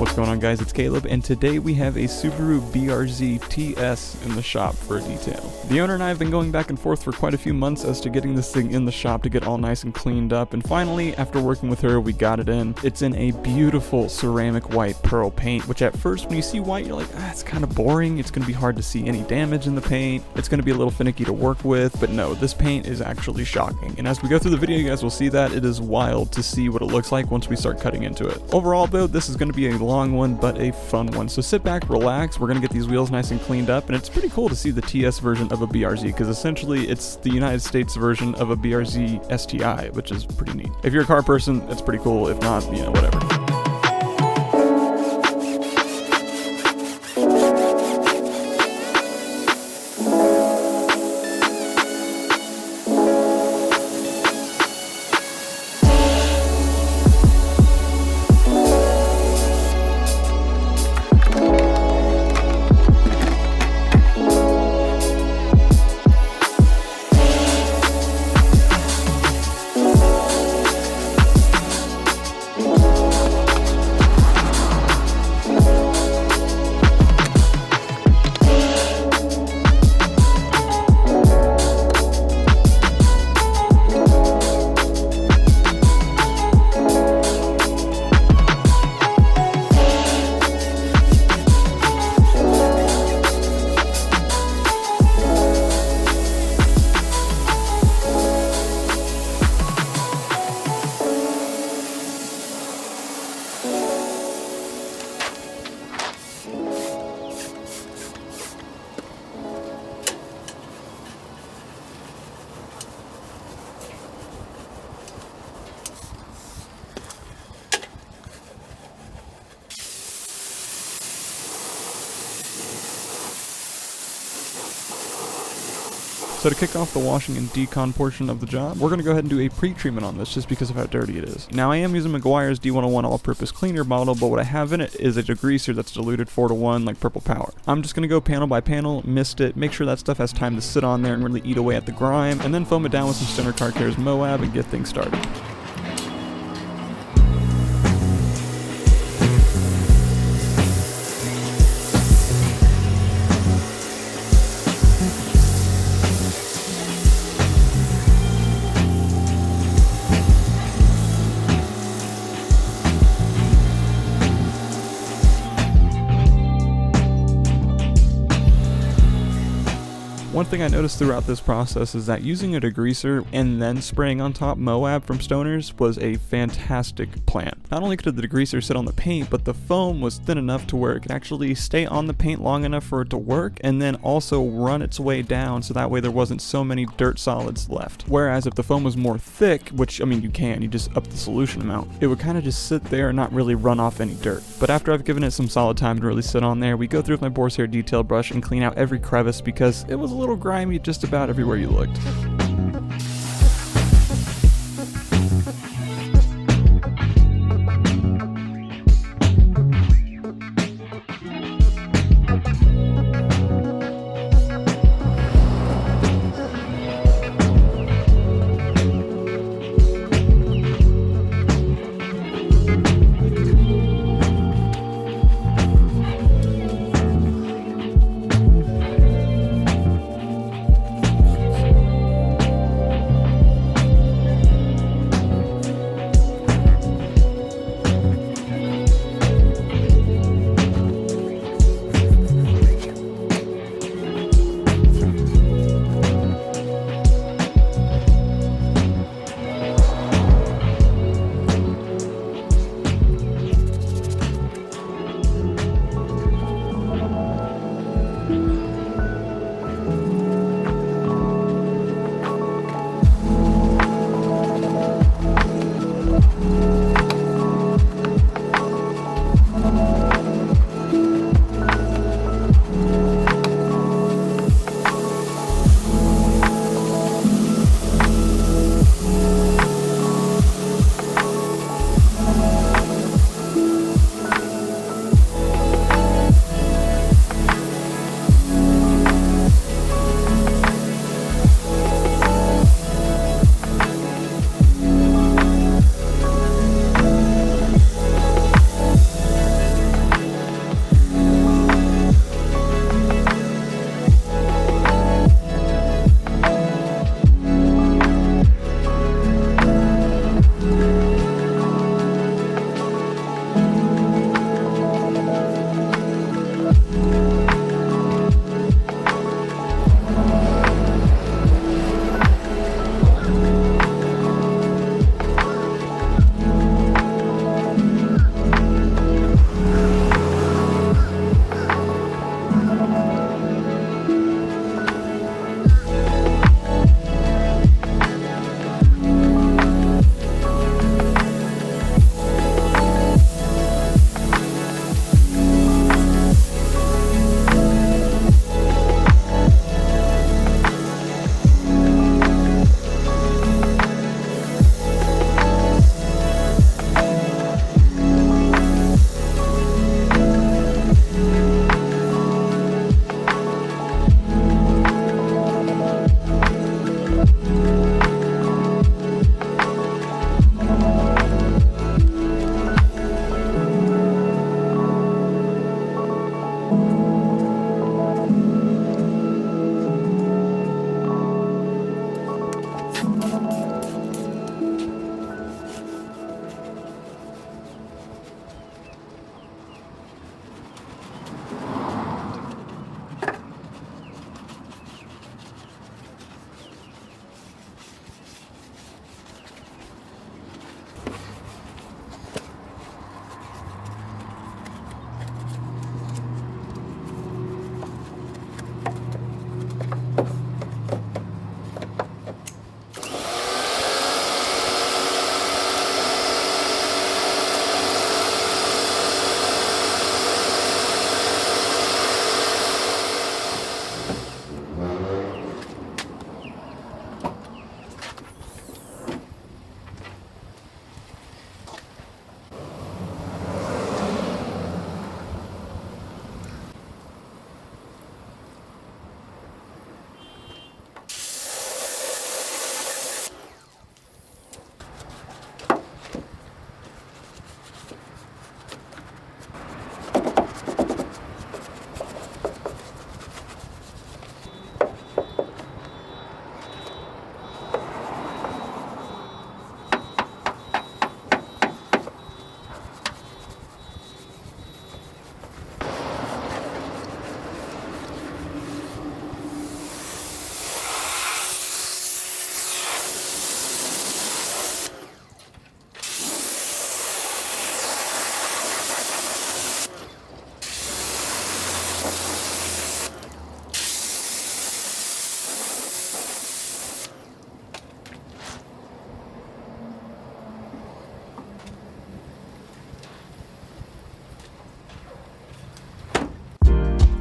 What's going on, guys? It's Caleb, and today we have a Subaru BRZ TS in the shop for a detail. The owner and I have been going back and forth for quite a few months as to getting this thing in the shop to get all nice and cleaned up, and finally, after working with her, we got it in. It's in a beautiful ceramic white pearl paint, which at first, when you see white, you're like, it's kind of boring. It's going to be hard to see any damage in the paint. It's going to be a little finicky to work with, but no, this paint is actually shocking. And as we go through the video, you guys will see that it is wild to see what it looks like once we start cutting into it. Overall, though, this is going to be a long one, but a fun one. So sit back, relax. We're going to get these wheels nice and cleaned up, and it's pretty cool to see the TS version of a BRZ, because essentially it's the United States version of a BRZ STI, which is pretty neat. If you're a car person, it's pretty cool. If not, whatever. So to kick off the washing and decon portion of the job, we're going to go ahead and do a pre-treatment on this just because of how dirty it is. Now I am using Meguiar's D101 all-purpose cleaner bottle, but what I have in it is a degreaser that's diluted 4:1 like Purple Power. I'm just going to go panel by panel, mist it, make sure that stuff has time to sit on there and really eat away at the grime, and then foam it down with some Stoner Car Care's Moab and get things started. One thing I noticed throughout this process is that using a degreaser and then spraying on top Moab from Stoner's was a fantastic plan. Not only could the degreaser sit on the paint, but the foam was thin enough to where it could actually stay on the paint long enough for it to work and then also run its way down so that way there wasn't so many dirt solids left. Whereas if the foam was more thick, which, I mean, you just up the solution amount, it would kind of just sit there and not really run off any dirt. But after I've given it some solid time to really sit on there, we go through with my boar's hair detail brush and clean out every crevice because it was a little grimy just about everywhere you looked.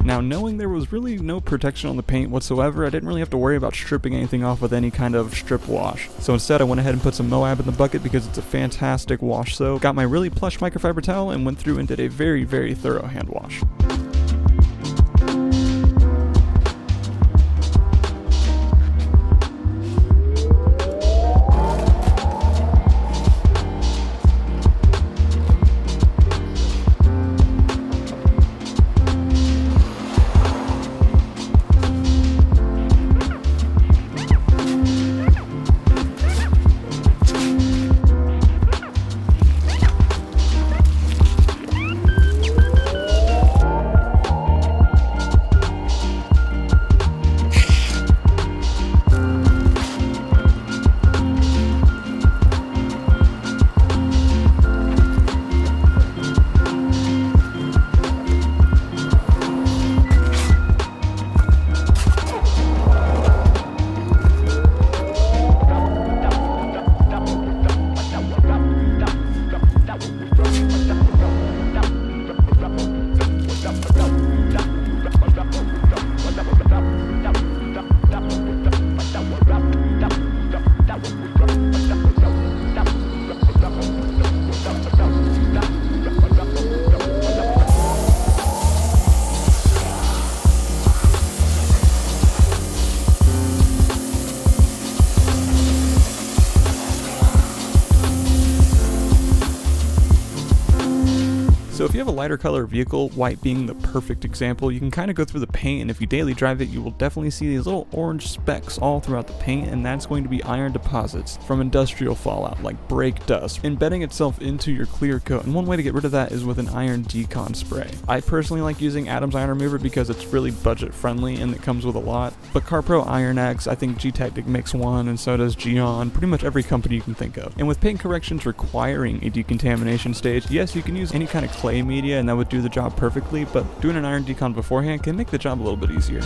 Now, knowing there was really no protection on the paint whatsoever, I didn't really have to worry about stripping anything off with any kind of strip wash. So instead I went ahead and put some Moab in the bucket because it's a fantastic wash soak, got my really plush microfiber towel and went through and did a very, very thorough hand wash. So if you have a lighter color vehicle, white being the perfect example, you can kind of go through the paint, and if you daily drive it, you will definitely see these little orange specks all throughout the paint, and that's going to be iron deposits from industrial fallout like brake dust, embedding itself into your clear coat, and one way to get rid of that is with an iron decon spray. I personally like using Adam's Iron Remover because it's really budget friendly and it comes with a lot, but CarPro Iron X, I think G-Tactic makes one, and so does Geon, pretty much every company you can think of. And with paint corrections requiring a decontamination stage, yes, you can use any kind of clay media and that would do the job perfectly, but doing an iron decon beforehand can make the job a little bit easier.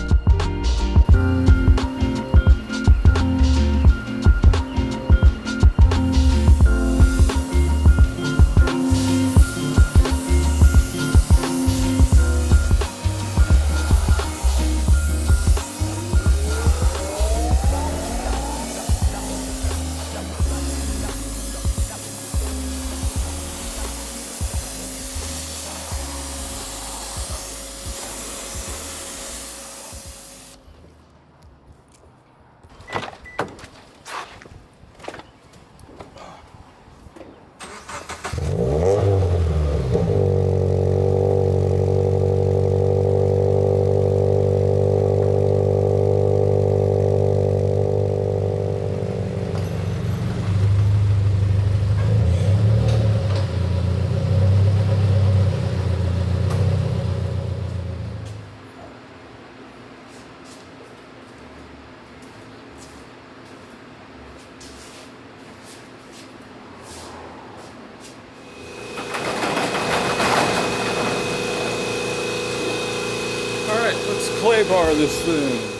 spray bar this thing.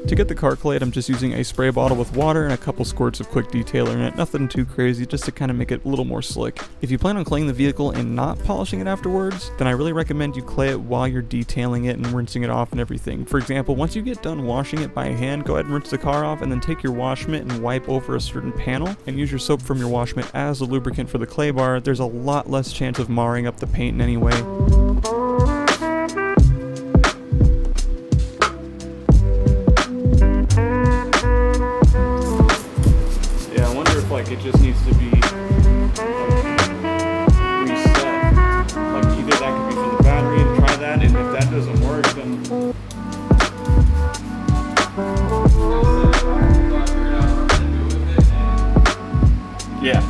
To get the car clayed, I'm just using a spray bottle with water and a couple squirts of quick detailer in it. Nothing too crazy, just to kind of make it a little more slick. If you plan on claying the vehicle and not polishing it afterwards, then I really recommend you clay it while you're detailing it and rinsing it off and everything. For example, once you get done washing it by hand, go ahead and rinse the car off and then take your wash mitt and wipe over a certain panel and use your soap from your wash mitt as a lubricant for the clay bar. There's a lot less chance of marring up the paint in any way. It just needs to be reset. Like either that could be from the battery and try that, and if that doesn't work, then yeah.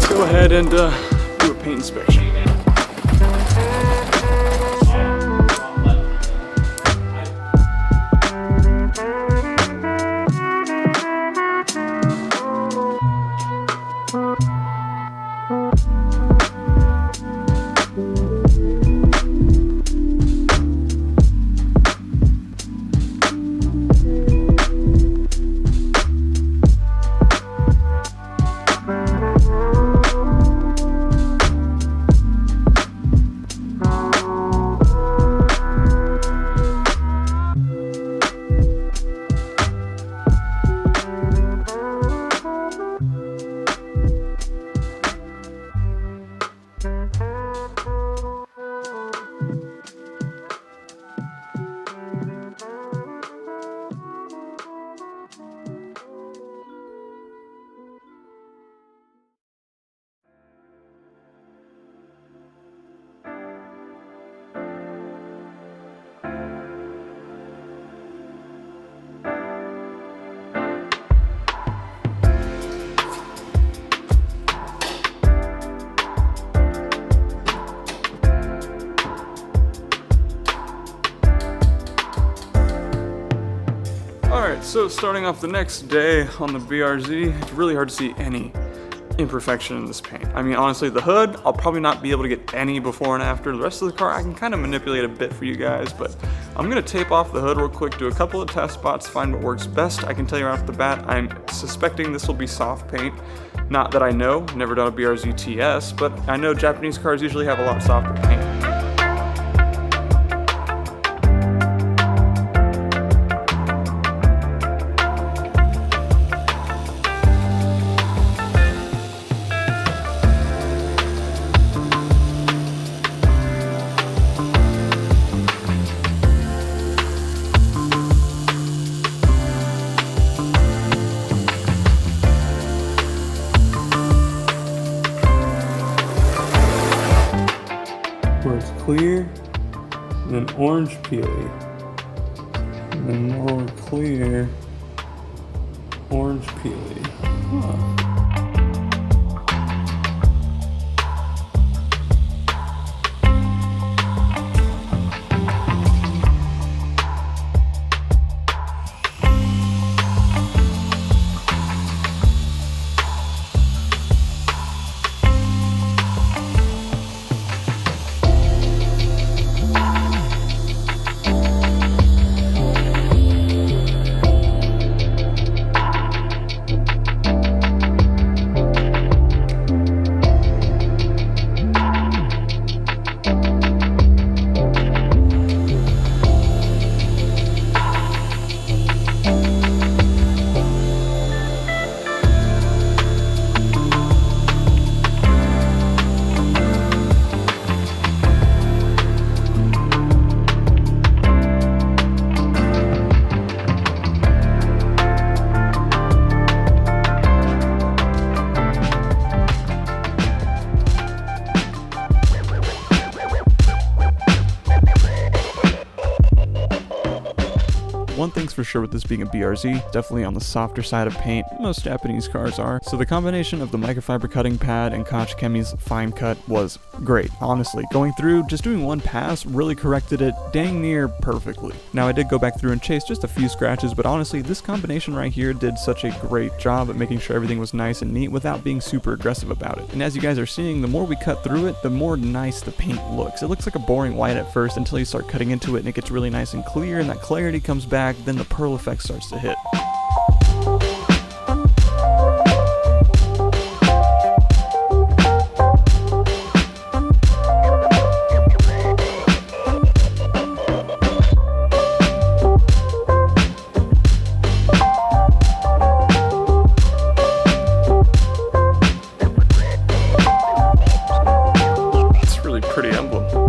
Go ahead and do a paint inspection. Alright, so starting off the next day on the BRZ, it's really hard to see any imperfection in this paint. I mean, honestly, the hood, I'll probably not be able to get any before and after. The rest of the car, I can kind of manipulate a bit for you guys, but I'm gonna tape off the hood real quick, do a couple of test spots, find what works best. I can tell you right off the bat, I'm suspecting this will be soft paint. Not that I know, never done a BRZ TS, but I know Japanese cars usually have a lot softer paint. Where it's clear, and then orange peely, and then more clear, orange peely. Huh. One thing's for sure with this being a BRZ, definitely on the softer side of paint, most Japanese cars are. So the combination of the microfiber cutting pad and Koch Chemi's fine cut was great. Honestly, going through, just doing one pass really corrected it dang near perfectly. Now I did go back through and chase just a few scratches, but honestly this combination right here did such a great job at making sure everything was nice and neat without being super aggressive about it. And as you guys are seeing, the more we cut through it, the more nice the paint looks. It looks like a boring white at first until you start cutting into it and it gets really nice and clear and that clarity comes back, then the pearl effect starts to hit. Pretty emblem.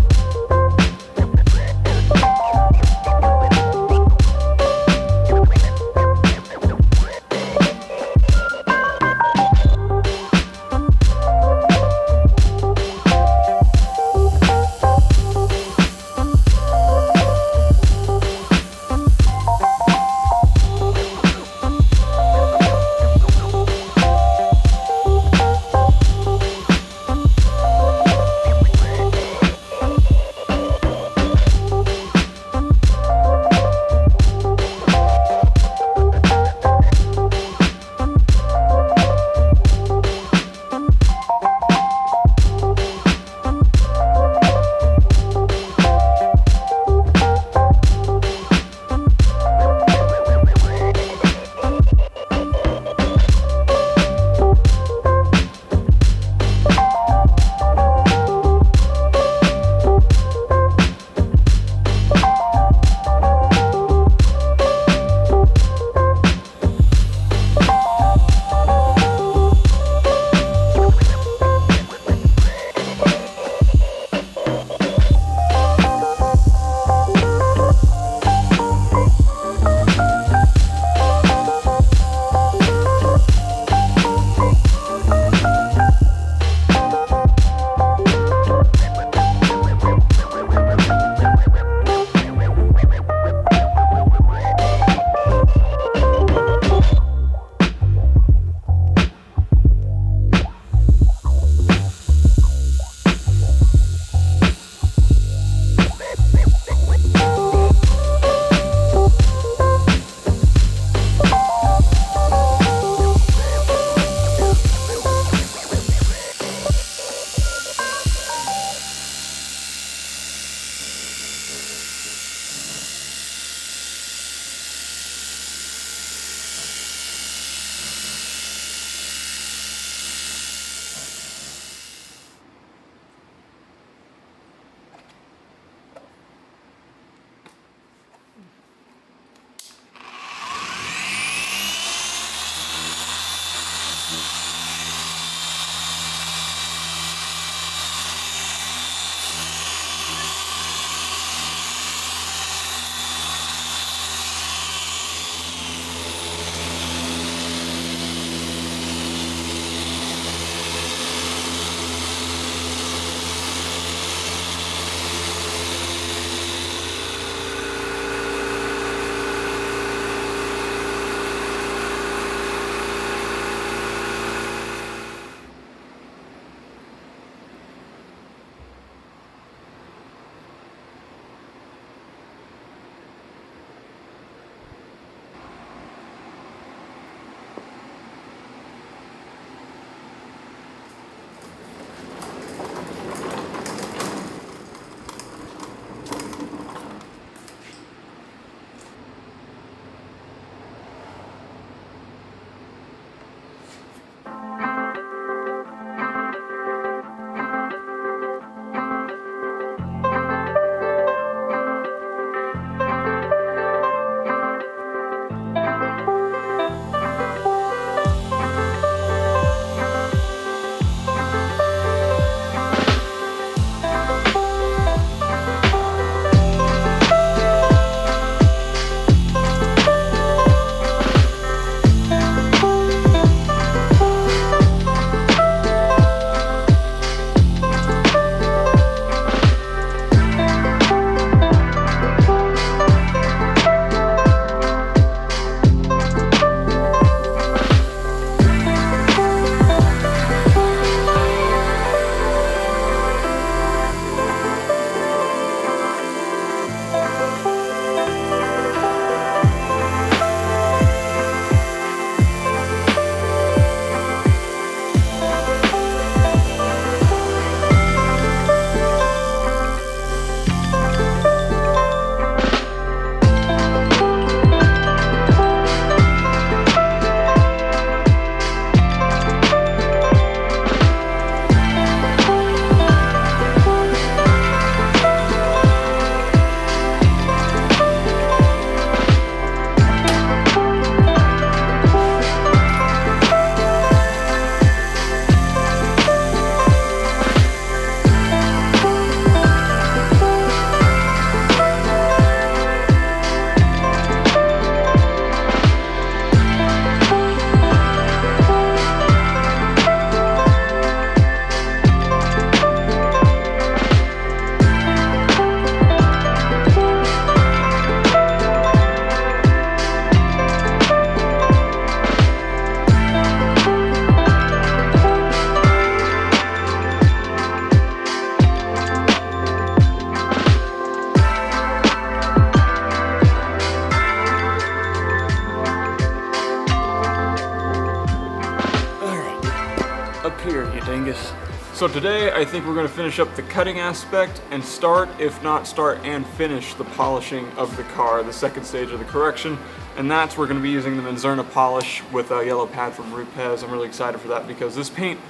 So today I think we're going to finish up the cutting aspect and start, if not start and finish, the polishing of the car, the second stage of the correction. And that's we're going to be using the Menzerna polish with a yellow pad from Rupes. I'm really excited for that because this paint,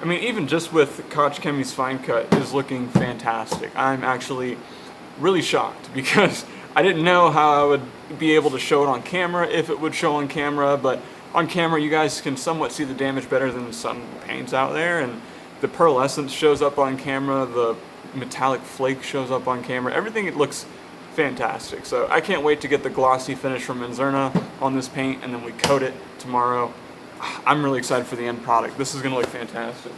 I mean, even just with Koch Chemi's Fine Cut, is looking fantastic. I'm actually really shocked because I didn't know how I would be able to show it on camera, if it would show on camera, but on camera you guys can somewhat see the damage better than some paints out there, and the pearlescence shows up on camera, the metallic flake shows up on camera, everything, it looks fantastic. So I can't wait to get the glossy finish from Menzerna on this paint, and then we coat it tomorrow. I'm really excited for the end product. This is going to look fantastic.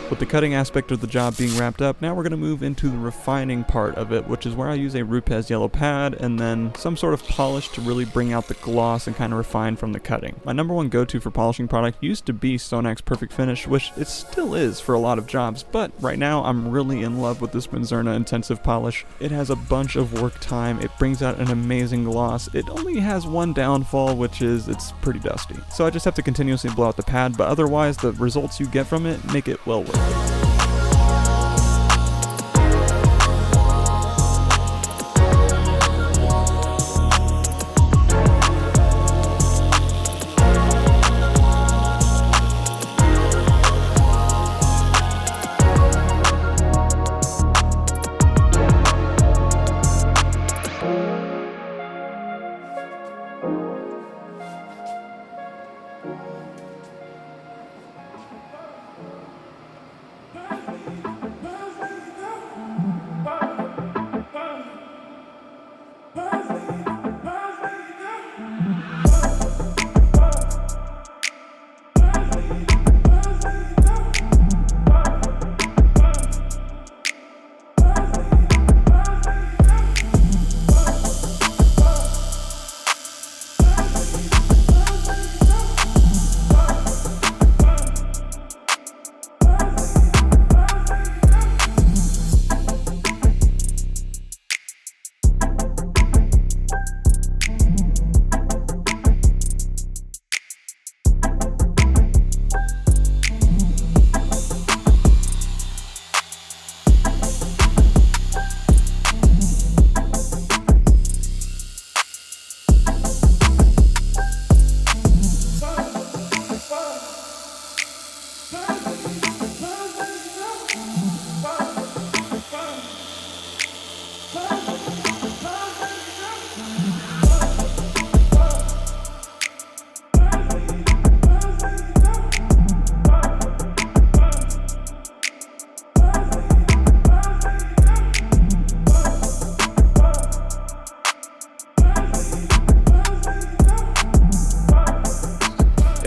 With the cutting aspect of the job being wrapped up, now we're going to move into the refining part of it, which is where I use a Rupes yellow pad and then some sort of polish to really bring out the gloss and kind of refine from the cutting. My number one go-to for polishing product used to be Stonex Perfect Finish, which it still is for a lot of jobs, but right now I'm really in love with this Menzerna intensive polish. It has a bunch of work time, it brings out an amazing gloss. It only has one downfall, which is it's pretty dusty. So I just have to continuously blow out the pad, but otherwise the results you get from it make it well worth it.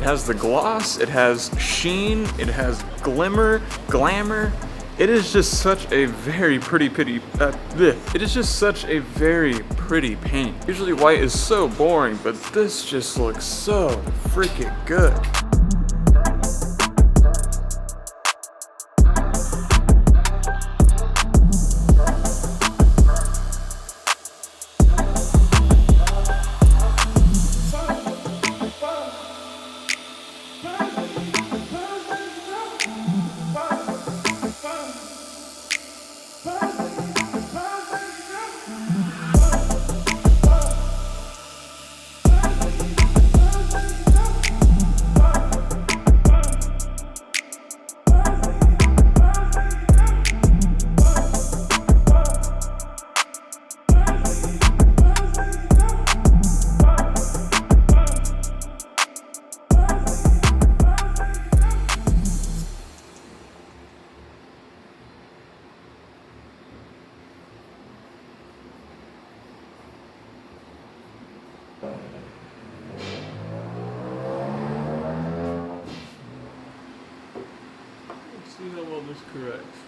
has the gloss, it has sheen, it has glimmer, glamour. It is just such a very pretty it is just such a very pretty paint. Usually white is so boring, but this just looks so freaking good. Let's see how well this corrects.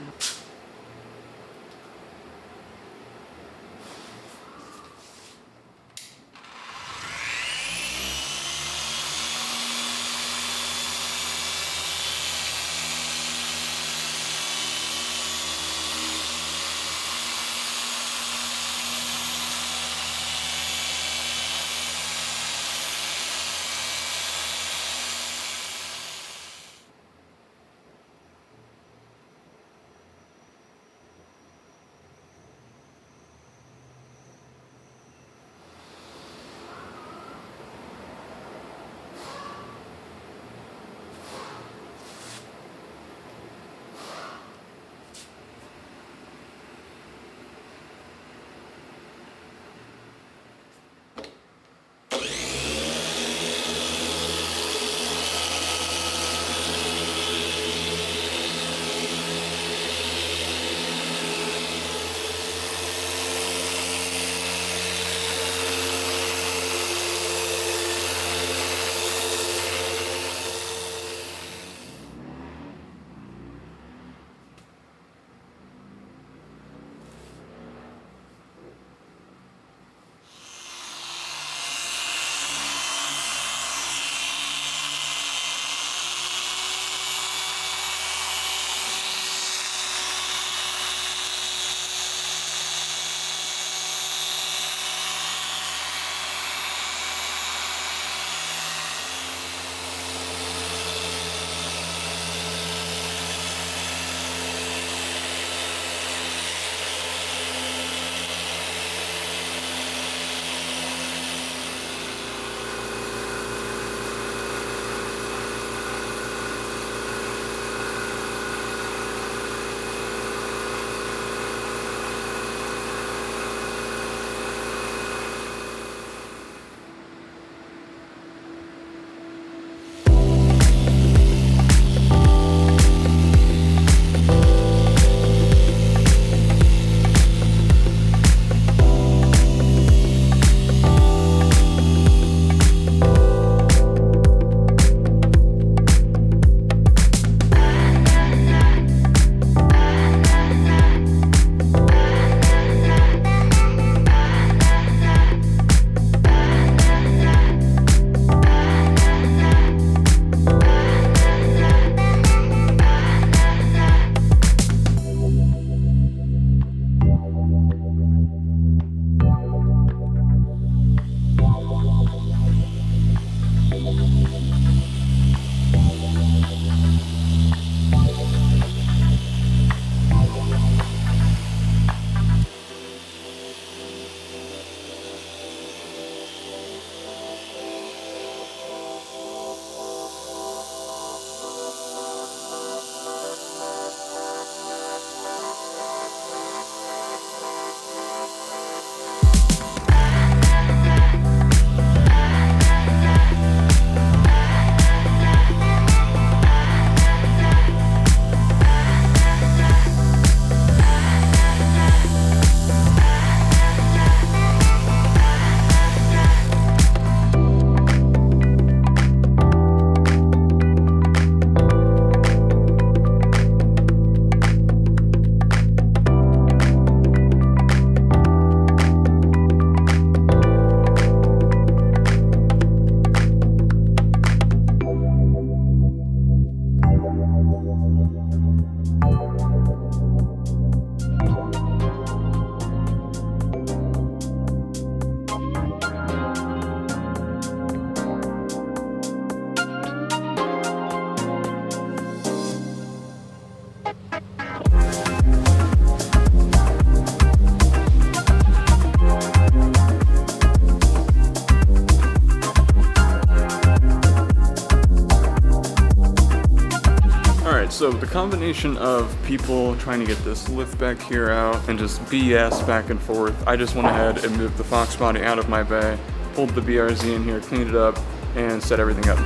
So the combination of people trying to get this lift back here out and just BS back and forth, I just went ahead and moved the Fox body out of my bay, pulled the BRZ in here, cleaned it up, and set everything up.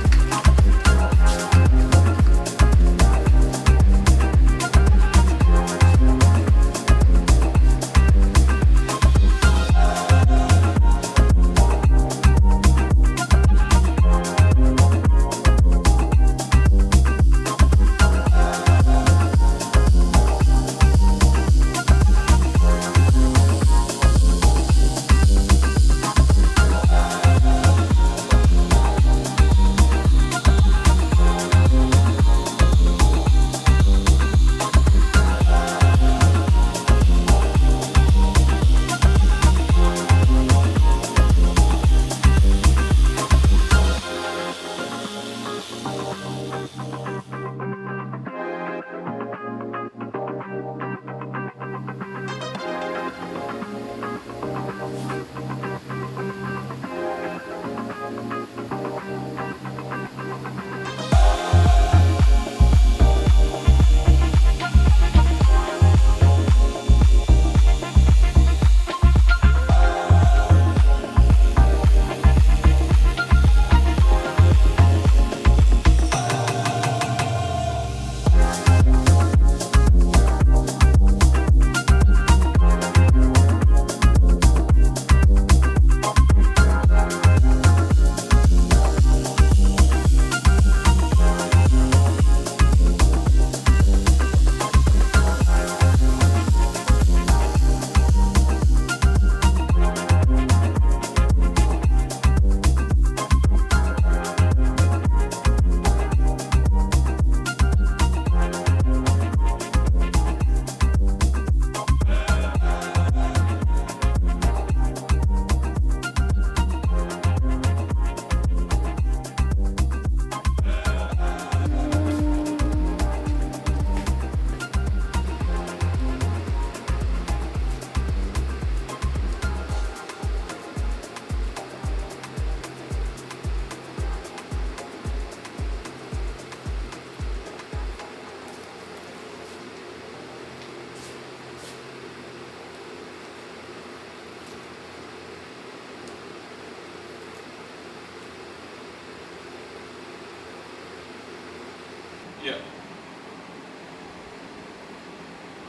Yeah.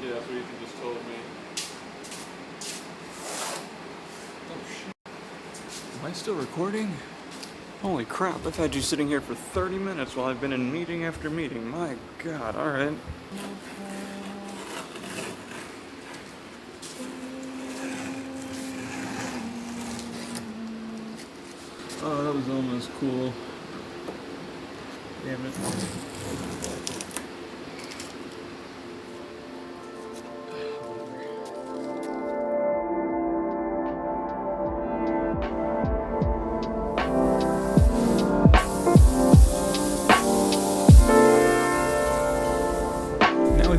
Yeah, that's what Ethan just told me. Oh shit. Am I still recording? Holy crap, I've had you sitting here for 30 minutes while I've been in meeting after meeting. My god, alright. Oh, that was almost cool. Damn it.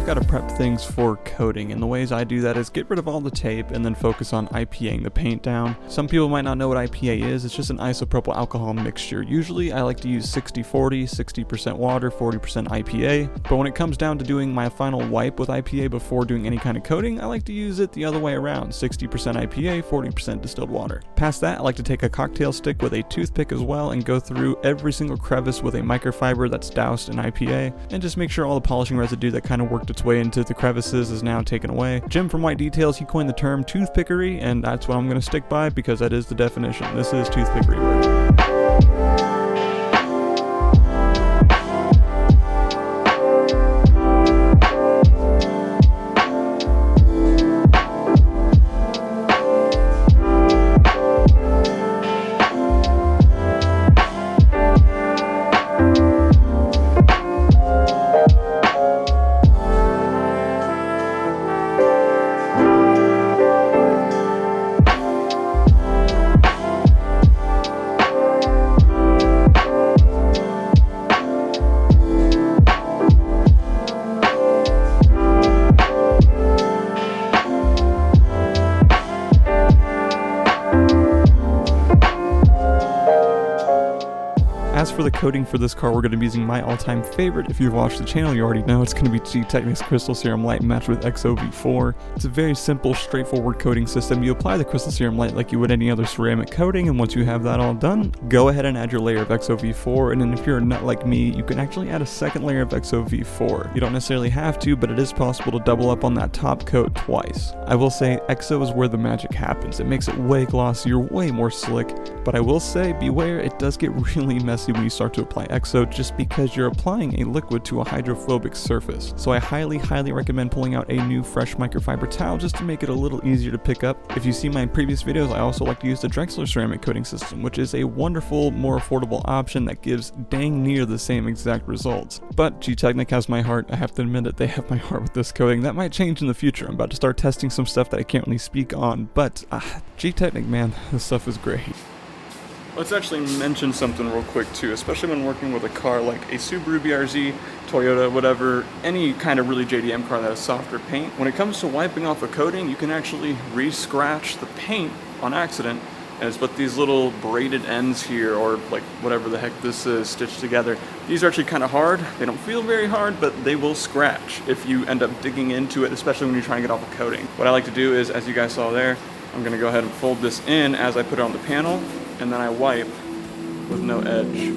Got to prep things for coating, and the ways I do that is get rid of all the tape and then focus on IPAing the paint down. Some people might not know what IPA is. It's just an isopropyl alcohol mixture. Usually I like to use 60-40, 60% water, 40% IPA, but when it comes down to doing my final wipe with IPA before doing any kind of coating, I like to use it the other way around, 60% IPA, 40% distilled water. Past that, I like to take a cocktail stick with a toothpick as well and go through every single crevice with a microfiber that's doused in IPA and just make sure all the polishing residue that kind of worked its way into the crevices is now taken away. Jim from White Details, he coined the term toothpickery, and that's what I'm going to stick by because that is the definition. This is toothpickery work. for the coating for this car, we're going to be using my all-time favorite. If you've watched the channel, you already know it's going to be G-Technic's Crystal Serum Light matched with XOV4. It's a very simple, straightforward coating system. You apply the Crystal Serum Light like you would any other ceramic coating, and once you have that all done, go ahead and add your layer of XOV4, and then if you're a nut like me, you can actually add a second layer of XOV4. You don't necessarily have to, but it is possible to double up on that top coat twice. I will say XO is where the magic happens. It makes it way glossier, way more slick, but I will say beware, it does get really messy when you start to apply XO just because you're applying a liquid to a hydrophobic surface. So I highly recommend pulling out a new fresh microfiber towel just to make it a little easier to pick up. If you see my previous videos, I also like to use the Drexler ceramic coating system, which is a wonderful, more affordable option that gives dang near the same exact results. But G-Technic has my heart. I have to admit it, they have my heart with this coating. That might change in the future. I'm about to start testing some stuff that I can't really speak on, but G-Technic, man, this stuff is great. Let's actually mention something real quick too, especially when working with a car like a Subaru BRZ, Toyota, whatever, any kind of really JDM car that has softer paint. When it comes to wiping off a coating, you can actually re-scratch the paint on accident, and it's with these little braided ends here, or like whatever the heck this is, stitched together. These are actually kind of hard. They don't feel very hard, but they will scratch if you end up digging into it, especially when you're trying to get off a coating. What I like to do is, as you guys saw there, I'm gonna go ahead and fold this in as I put it on the panel, and then I wipe with no edge.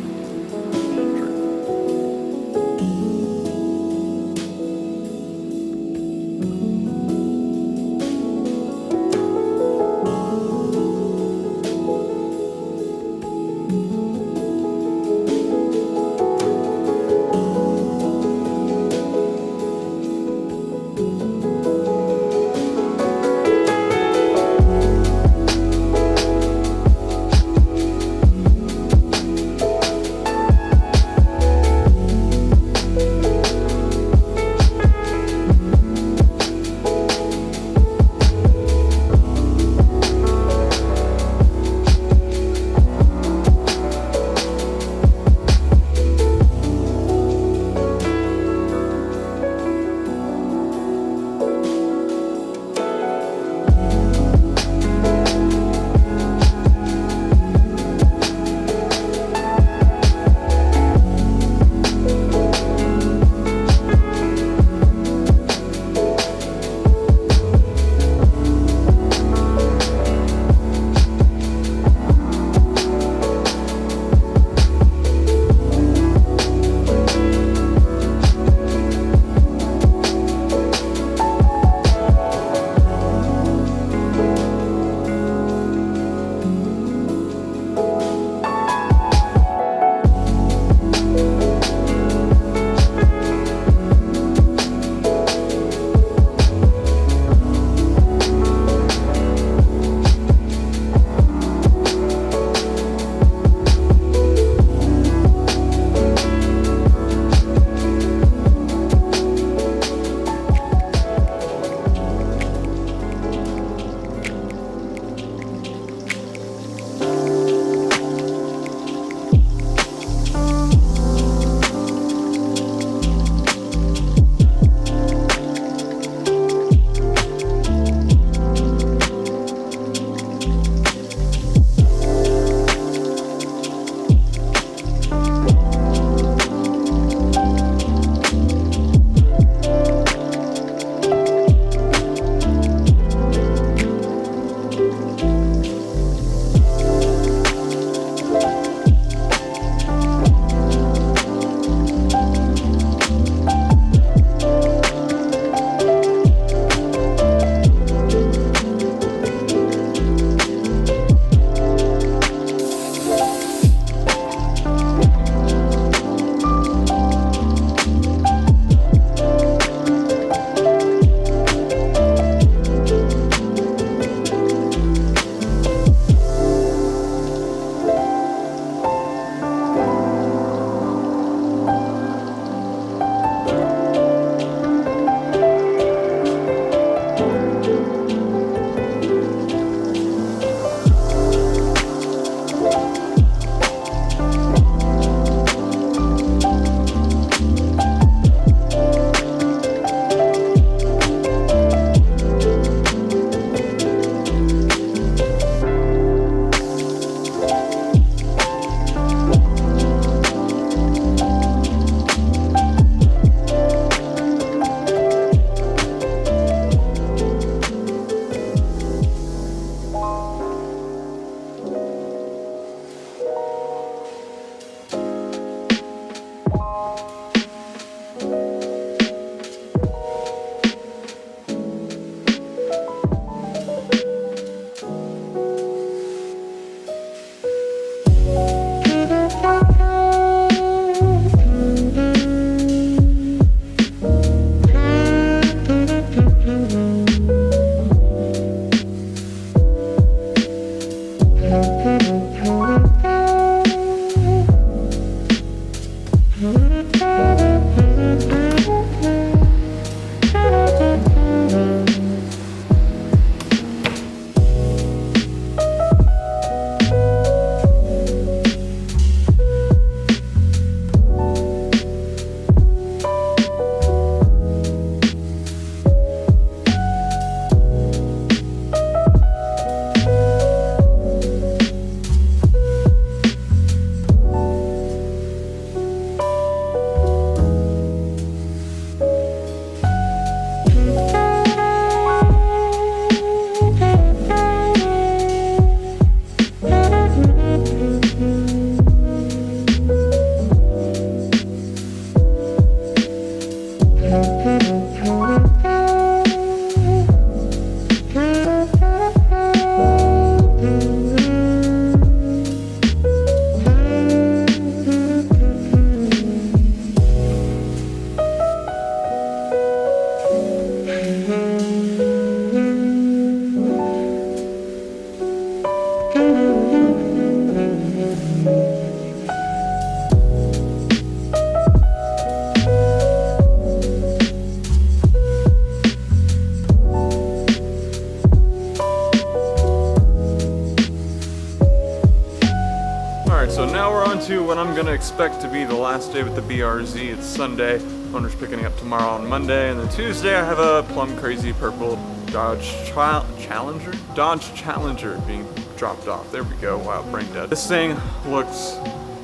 now we're on to what I'm gonna expect to be the last day with the BRZ. It's Sunday. Owner's picking it up tomorrow on Monday, and then Tuesday I have a plum crazy purple Dodge Challenger being dropped off. There we go. Wow, brain dead. This thing looks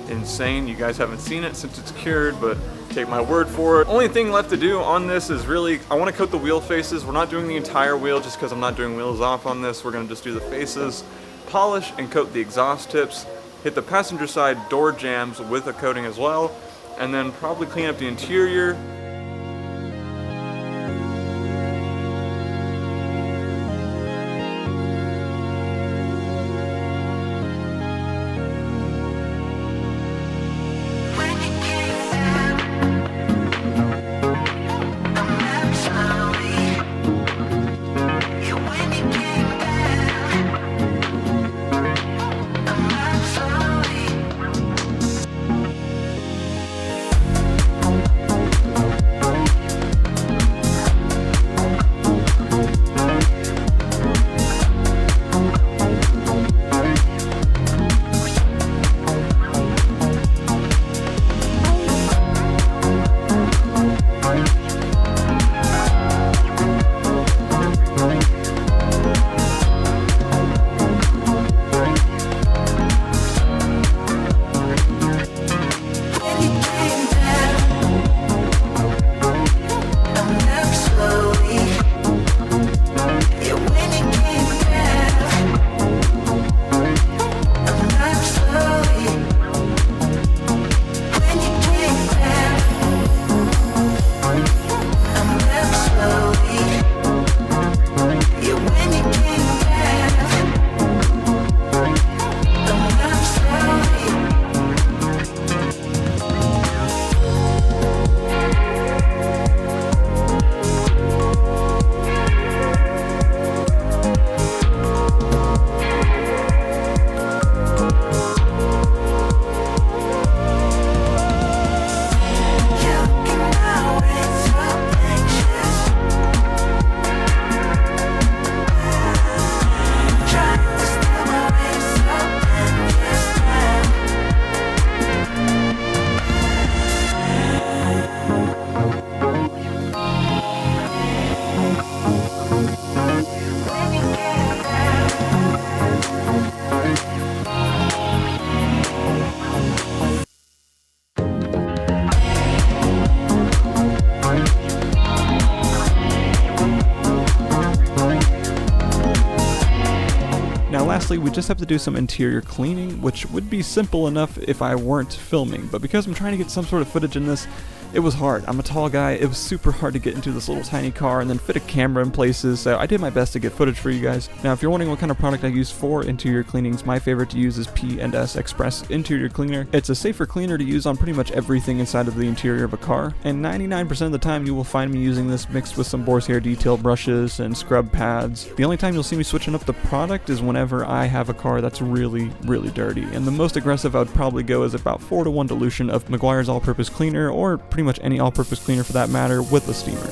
insane. You guys haven't seen it since it's cured, but take my word for it. Only thing left to do on this is really, I want to coat the wheel faces. We're not doing the entire wheel just because I'm not doing wheels off on this. We're gonna just do the faces, polish and coat the exhaust tips, hit the passenger side door jambs with a coating as well, and then probably clean up the interior. Lastly, we just have to do some interior cleaning, which would be simple enough if I weren't filming, but because I'm trying to get some sort of footage in this, it was hard. I'm a tall guy, it was super hard to get into this little tiny car and then fit a camera in places, so I did my best to get footage for you guys. Now, if you're wondering what kind of product I use for interior cleanings, my favorite to use is P&S Express Interior Cleaner. It's a safer cleaner to use on pretty much everything inside of the interior of a car, and 99% of the time you will find me using this mixed with some horsehair detail brushes and scrub pads. The only time you'll see me switching up the product is whenever I have a car that's really, really dirty, and the most aggressive I would probably go is about 4-to-1 dilution of Meguiar's all-purpose cleaner, or pretty much any all-purpose cleaner for that matter, with a steamer.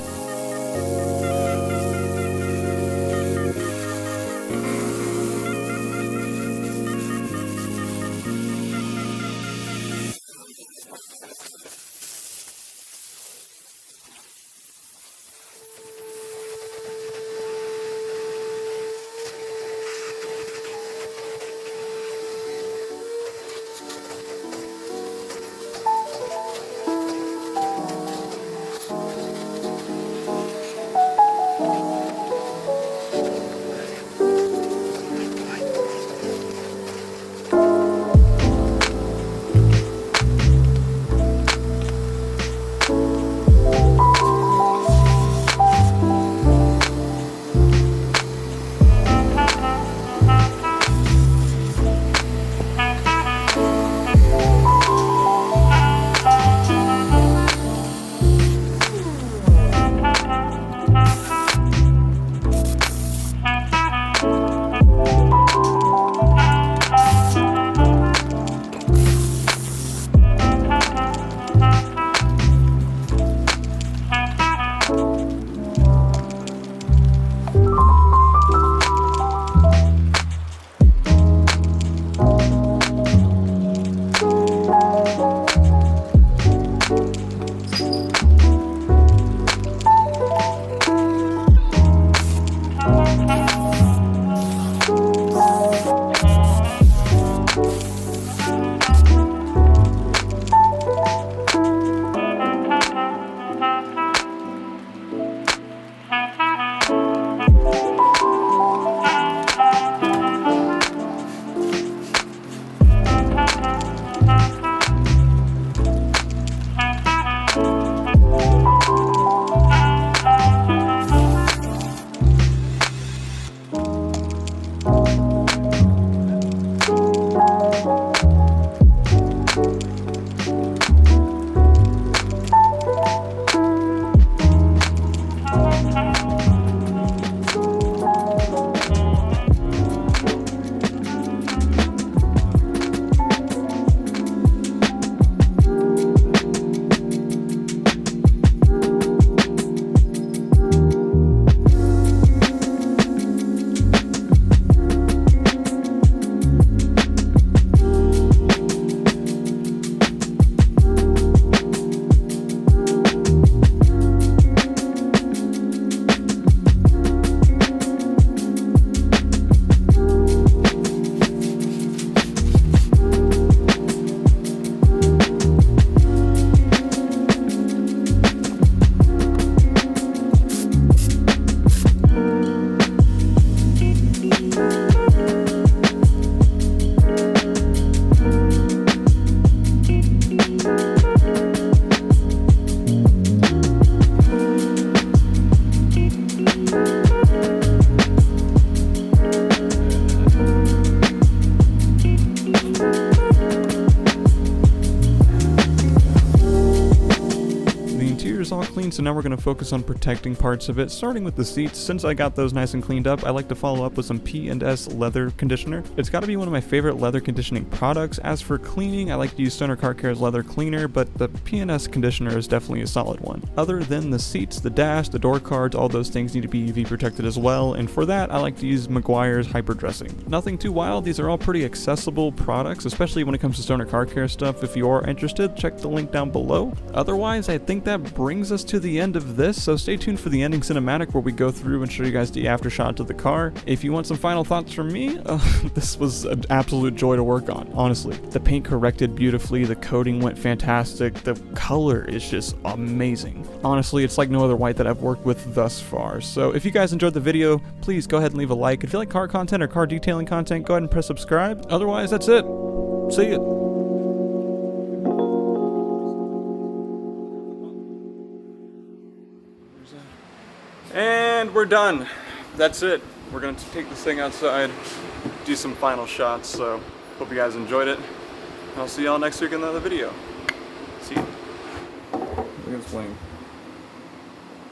so now we're going to focus on protecting parts of it, starting with the seats. Since I got those nice and cleaned up, I like to follow up with some P&S leather conditioner. It's got to be one of my favorite leather conditioning products. As for cleaning, I like to use Stoner Car Care's leather cleaner, but the P&S conditioner is definitely a solid one. Other than the seats, the dash, the door cards, all those things need to be UV protected as well, and for that I like to use Meguiar's Hyper Dressing. Nothing too wild, these are all pretty accessible products, especially when it comes to Stoner Car Care stuff. If you are interested, check the link down below. Otherwise, I think that brings us to the end of this, so stay tuned for the ending cinematic where we go through and show you guys the aftershot of the car. If you want some final thoughts from me, this was an absolute joy to work on, honestly. The paint corrected beautifully, the coating went fantastic, the color is just amazing. Honestly, it's like no other white that I've worked with thus far. So if you guys enjoyed the video, please go ahead and leave a like. If you like car content or car detailing content, go ahead and press subscribe. Otherwise, that's it. See ya. And we're done. That's it. We're going to take this thing outside, do some final shots. So hope you guys enjoyed it. And I'll see y'all next week in another video. See ya. Look at this wing.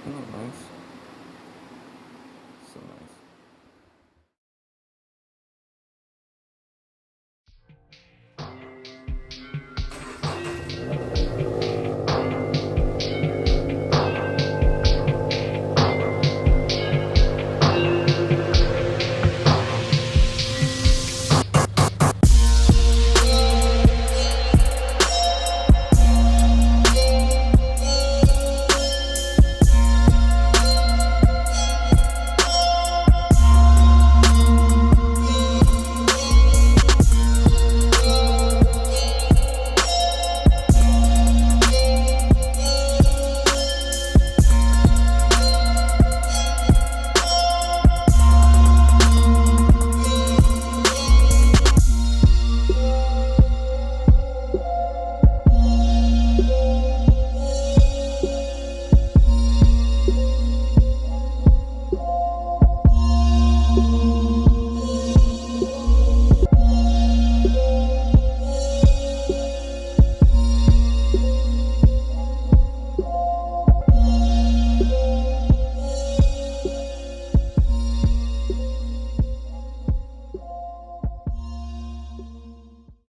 Isn't that nice? So nice.